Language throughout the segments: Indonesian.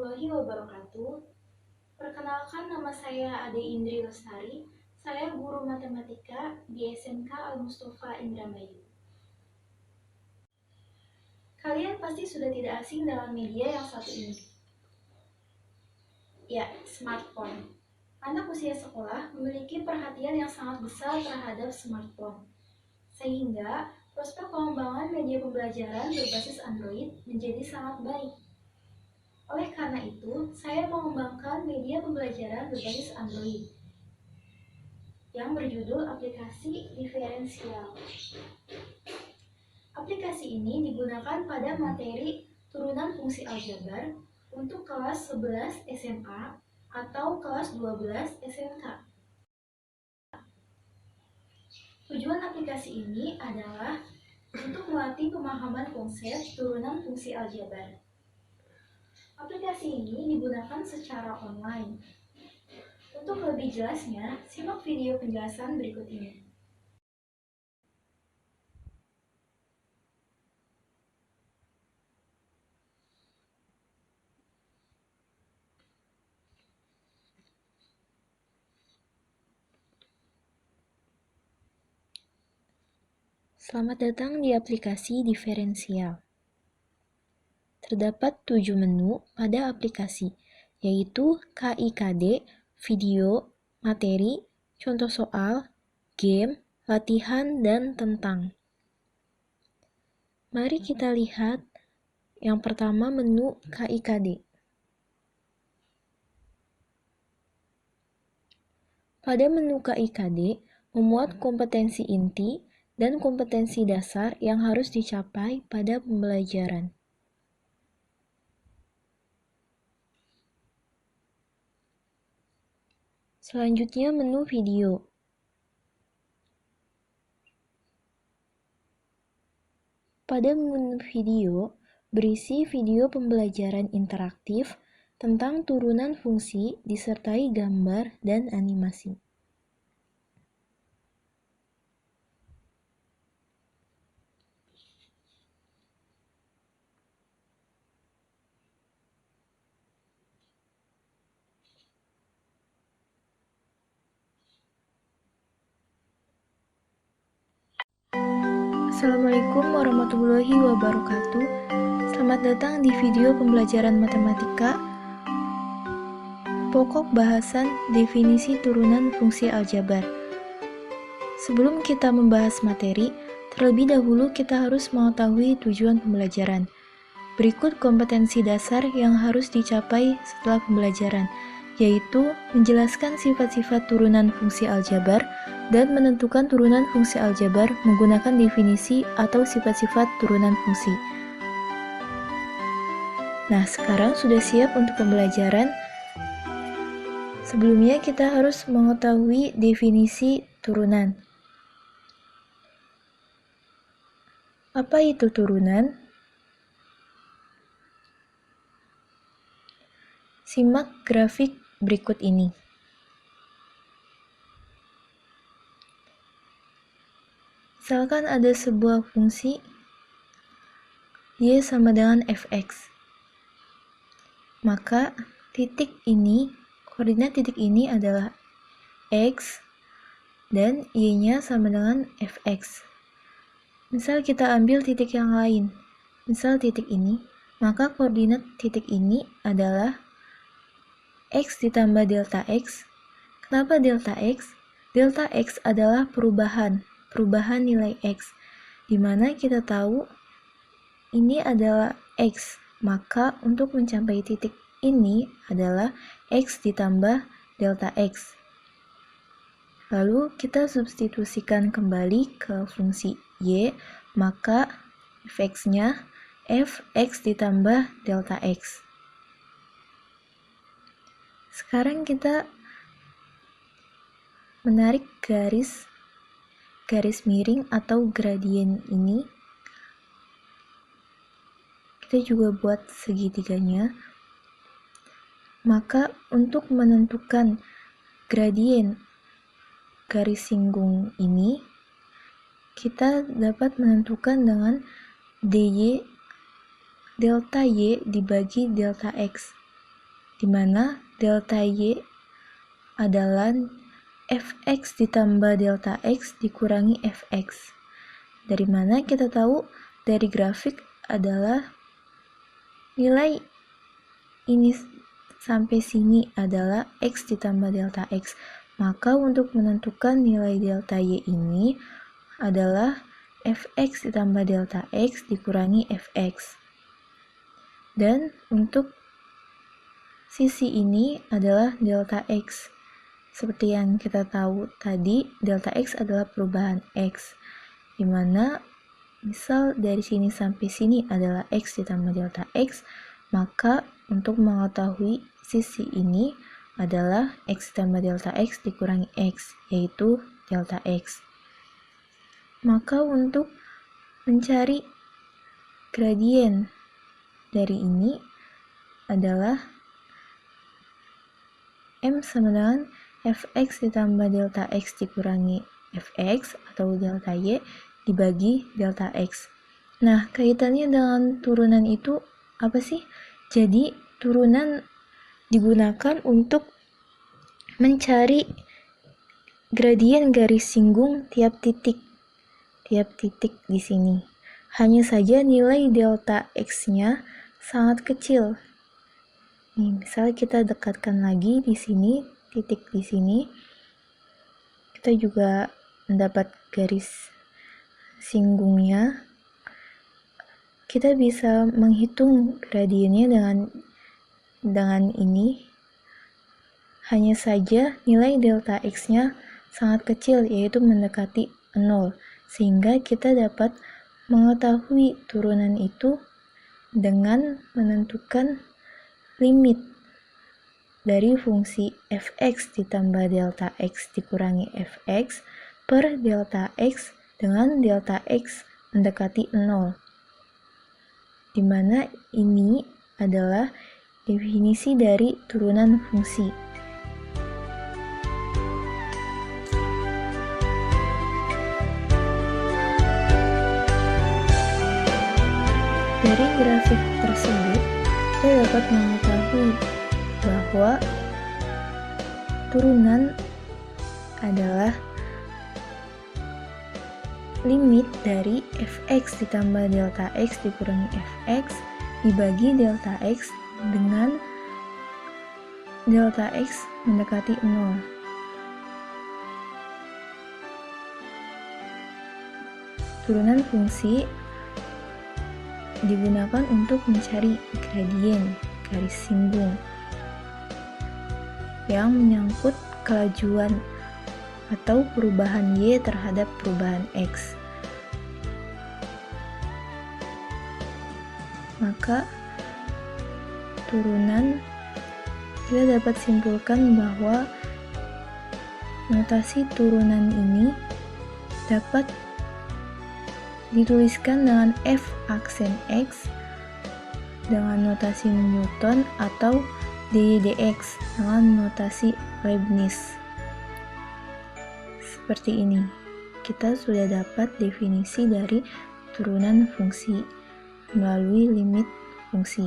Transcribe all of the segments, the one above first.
warahmatullahi wabarakatuh. Perkenalkan, nama saya Ade Indri Lestari. Saya guru matematika di SMK Al-Mustafa Indramayu. Kalian pasti sudah tidak asing dalam media yang satu ini. Ya, smartphone. Anak usia sekolah memiliki perhatian yang sangat besar terhadap smartphone. Sehingga prospek pengembangan media pembelajaran berbasis Android menjadi sangat baik. Oleh karena itu, saya mengembangkan media pembelajaran berbasis Android yang berjudul aplikasi diferensial. Aplikasi ini digunakan pada materi turunan fungsi aljabar untuk kelas 11 SMA atau kelas 12 SMK. Tujuan aplikasi ini adalah untuk melatih pemahaman konsep turunan fungsi aljabar. Aplikasi ini digunakan secara online. Untuk lebih jelasnya, simak video penjelasan berikut ini. Selamat datang di aplikasi diferensial. Terdapat 7 menu pada aplikasi, yaitu KIKD, video, materi, contoh soal, game, latihan, dan tentang. Mari kita lihat yang pertama menu KIKD. Pada menu KIKD, memuat kompetensi inti dan kompetensi dasar yang harus dicapai pada pembelajaran. Selanjutnya menu video. Pada menu video, berisi video pembelajaran interaktif tentang turunan fungsi disertai gambar dan animasi. Assalamualaikum warahmatullahi wabarakatuh. Selamat datang di video pembelajaran matematika. Pokok bahasan definisi turunan fungsi aljabar. Sebelum kita membahas materi, terlebih dahulu kita harus mengetahui tujuan pembelajaran. Berikut kompetensi dasar yang harus dicapai setelah pembelajaran, yaitu menjelaskan sifat-sifat turunan fungsi aljabar dan menentukan turunan fungsi aljabar menggunakan definisi atau sifat-sifat turunan fungsi. Nah, sekarang sudah siap untuk pembelajaran. Sebelumnya kita harus mengetahui definisi turunan. Apa itu turunan? Simak grafik berikut ini. Misalkan ada sebuah fungsi y sama dengan fx. Maka koordinat titik ini adalah x dan y-nya sama dengan fx. Misal kita ambil titik yang lain, misal titik ini, maka koordinat titik ini adalah x ditambah delta x. Kenapa delta x? Delta x adalah perubahan nilai x, di mana kita tahu ini adalah x, maka untuk mencapai titik ini adalah x ditambah delta x. Lalu kita substitusikan kembali ke fungsi y, maka fx-nya fx ditambah delta x. Sekarang kita menarik garis miring atau gradien ini. Kita juga buat segitiganya. Maka untuk menentukan gradien garis singgung ini, kita dapat menentukan dengan delta y dibagi delta x. di mana delta Y adalah fx ditambah delta x dikurangi fx. Dari mana kita tahu? Dari grafik adalah nilai ini sampai sini adalah x ditambah delta x. Maka untuk menentukan nilai delta Y ini adalah fx ditambah delta x dikurangi fx. Dan untuk sisi ini adalah delta x. Seperti yang kita tahu tadi, delta x adalah perubahan x, di mana misal dari sini sampai sini adalah x ditambah delta x, maka untuk mengetahui sisi ini adalah x ditambah delta x dikurangi x, yaitu delta x. Maka untuk mencari gradien dari ini adalah M sama dengan fx ditambah delta x dikurangi fx atau delta y dibagi delta x. Nah, kaitannya dengan turunan itu apa sih? Jadi, turunan digunakan untuk mencari gradien garis singgung tiap titik di sini. Hanya saja nilai delta x-nya sangat kecil. Nih, misalnya kita dekatkan lagi di sini, titik di sini, kita juga mendapat garis singgungnya. Kita bisa menghitung gradiennya dengan ini. Hanya saja nilai delta x-nya sangat kecil, yaitu mendekati 0, sehingga kita dapat mengetahui turunan itu dengan menentukan limit dari fungsi fx ditambah delta x dikurangi fx per delta x dengan delta x mendekati 0, di mana ini adalah definisi dari turunan fungsi. Dari grafik tersebut, kita dapat mengetahui bahwa turunan adalah limit dari fx ditambah delta x dikurangi fx dibagi delta x dengan delta x mendekati 0. Turunan fungsi digunakan untuk mencari gradien garis singgung yang menyangkut kelajuan atau perubahan y terhadap perubahan x. Maka turunan kita dapat simpulkan bahwa notasi turunan ini dapat dituliskan dengan f aksen x dengan notasi Newton atau dy dx dengan notasi Leibniz. Seperti ini, kita sudah dapat definisi dari turunan fungsi melalui limit fungsi.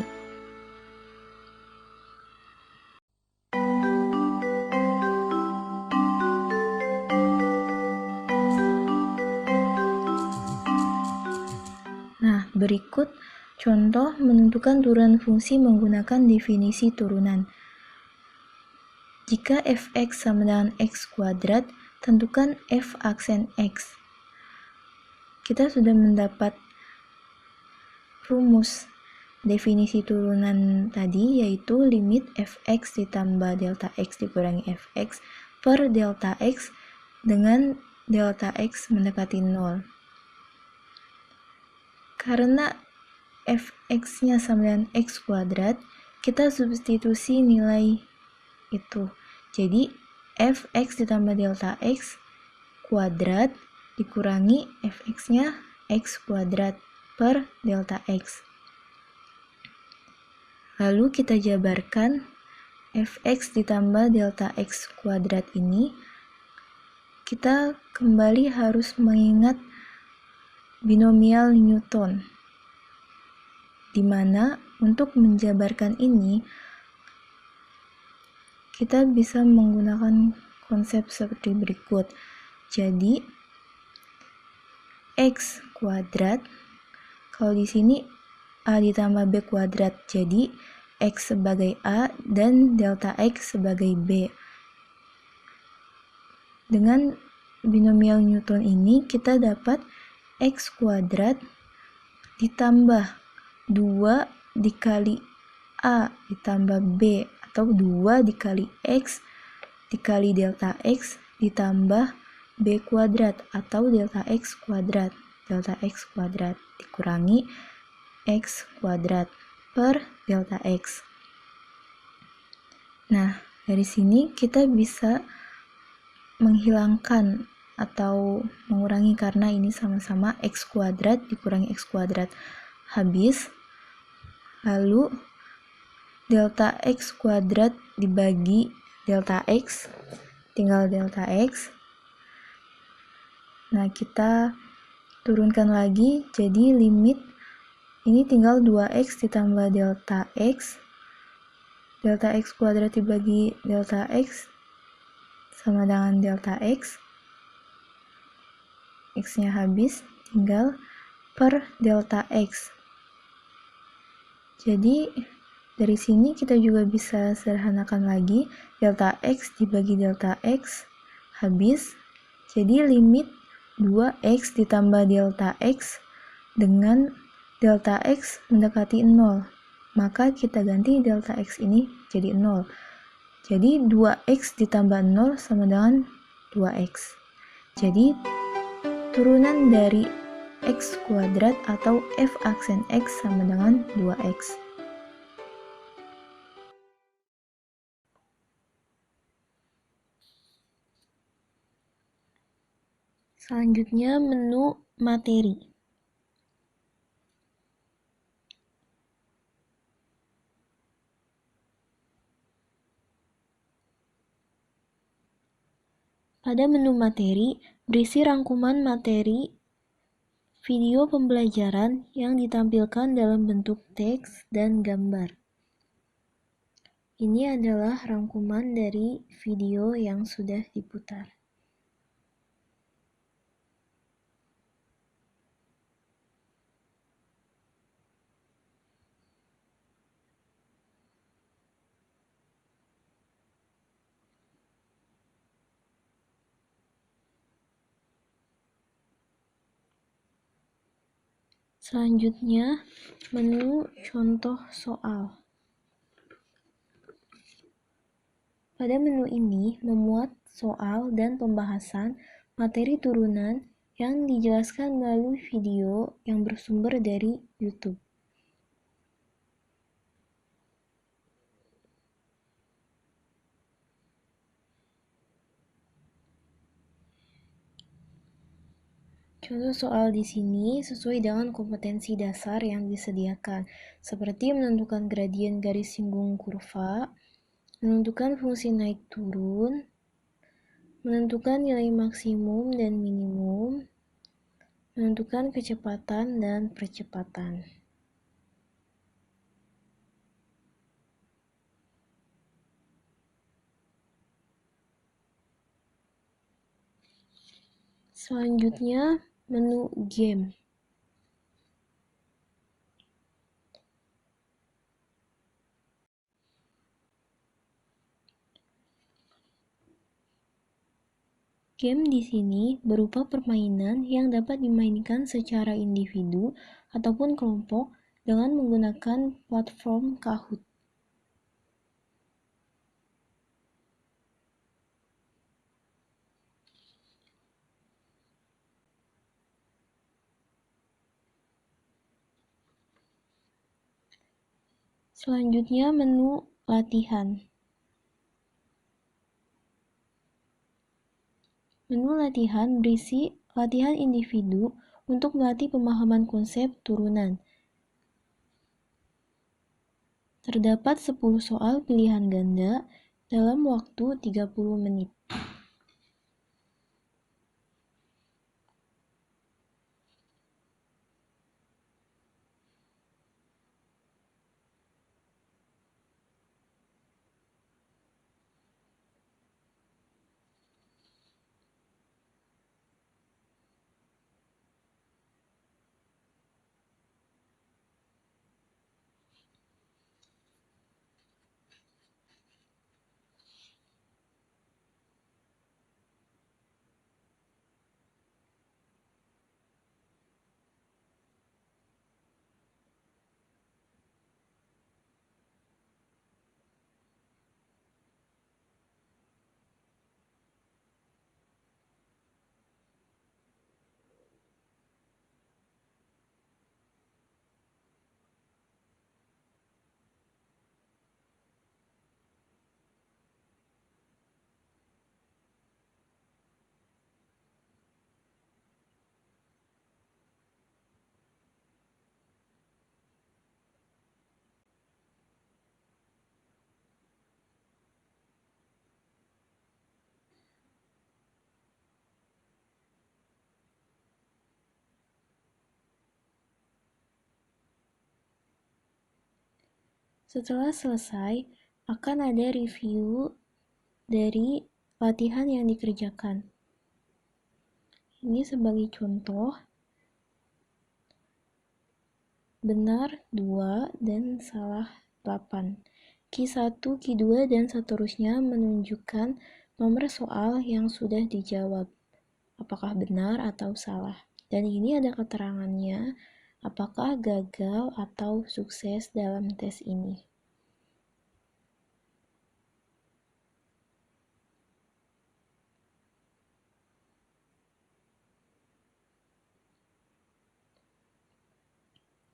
Nah, berikut contoh menentukan turunan fungsi menggunakan definisi turunan. Jika fx sama dengan x kuadrat, tentukan f aksen x. Kita sudah mendapat rumus definisi turunan tadi, yaitu limit fx ditambah delta x dikurangi fx per delta x dengan delta x mendekati 0. Karena fx-nya sama dengan x kuadrat, kita substitusi nilai itu. Jadi, fx ditambah delta x kuadrat dikurangi fx-nya x kuadrat per delta x. Lalu kita jabarkan fx ditambah delta x kuadrat ini. Kita kembali harus mengingat binomial Newton, di mana untuk menjabarkan ini kita bisa menggunakan konsep seperti berikut. Jadi X kuadrat, kalau di sini A ditambah B kuadrat, jadi X sebagai A dan delta X sebagai B. Dengan binomial Newton ini kita dapat X kuadrat ditambah 2 dikali A ditambah B, atau 2 dikali X dikali delta X ditambah B kuadrat atau delta X kuadrat. Delta X kuadrat dikurangi X kuadrat per delta X. Nah, dari sini kita bisa menghilangkan atau mengurangi karena ini sama-sama X kuadrat dikurangi X kuadrat. Habis, lalu delta X kuadrat dibagi delta X, tinggal delta X. Nah, kita turunkan lagi, jadi limit ini tinggal 2x ditambah delta X kuadrat dibagi delta X sama dengan delta X. X-nya habis, tinggal per delta X. Jadi, dari sini kita juga bisa sederhanakan lagi, delta X dibagi delta X habis, jadi limit 2x ditambah delta X dengan delta X mendekati 0. Maka kita ganti delta X ini jadi 0. Jadi 2x ditambah 0 sama dengan 2x. Jadi turunan dari X kuadrat atau F aksen X sama dengan 2x. Selanjutnya menu materi. Pada menu materi, berisi rangkuman materi video pembelajaran yang ditampilkan dalam bentuk teks dan gambar. Ini adalah rangkuman dari video yang sudah diputar. Selanjutnya, menu contoh soal. Pada menu ini memuat soal dan pembahasan materi turunan yang dijelaskan melalui video yang bersumber dari YouTube. Contoh soal di sini sesuai dengan kompetensi dasar yang disediakan, seperti menentukan gradien garis singgung kurva, menentukan fungsi naik turun, menentukan nilai maksimum dan minimum, menentukan kecepatan dan percepatan. Selanjutnya, menu game. Game di sini berupa permainan yang dapat dimainkan secara individu ataupun kelompok dengan menggunakan platform Kahoot. Selanjutnya menu latihan. Menu latihan berisi latihan individu untuk melatih pemahaman konsep turunan. Terdapat 10 soal pilihan ganda dalam waktu 30 menit. Setelah selesai, akan ada review dari latihan yang dikerjakan. Ini sebagai contoh, benar 2 dan salah 8. Q1, Q2, dan seterusnya menunjukkan nomor soal yang sudah dijawab, apakah benar atau salah. Dan ini ada keterangannya, apakah gagal atau sukses dalam tes ini.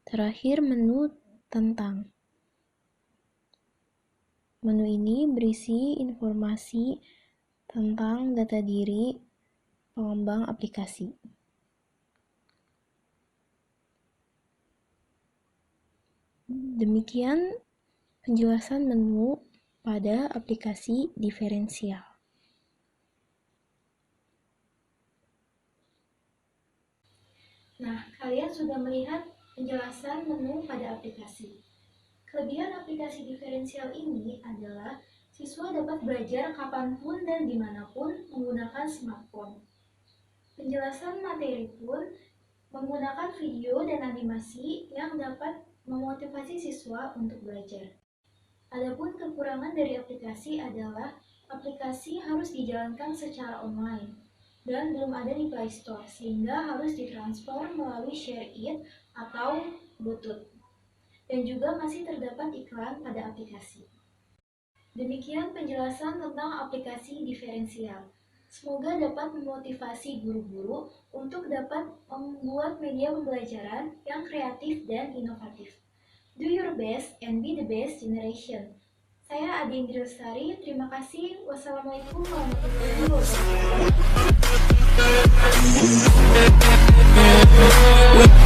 Terakhir, menu tentang. Menu ini berisi informasi tentang data diri pengembang aplikasi. Demikian penjelasan menu pada aplikasi diferensial. Nah, kalian sudah melihat penjelasan menu pada aplikasi. Kelebihan aplikasi diferensial ini adalah siswa dapat belajar kapanpun dan dimanapun menggunakan smartphone. Penjelasan materi pun menggunakan video dan animasi yang dapat memotivasi siswa untuk belajar. Adapun kekurangan dari aplikasi adalah aplikasi harus dijalankan secara online dan belum ada di Play Store sehingga harus ditransfer melalui ShareIt atau Bluetooth. Dan juga masih terdapat iklan pada aplikasi. Demikian penjelasan tentang aplikasi diferensial. Semoga dapat memotivasi guru-guru untuk dapat membuat media pembelajaran yang kreatif dan inovatif. Do your best and be the best generation. Saya Adi Indri Lestari, terima kasih. Wassalamualaikum warahmatullahi wabarakatuh.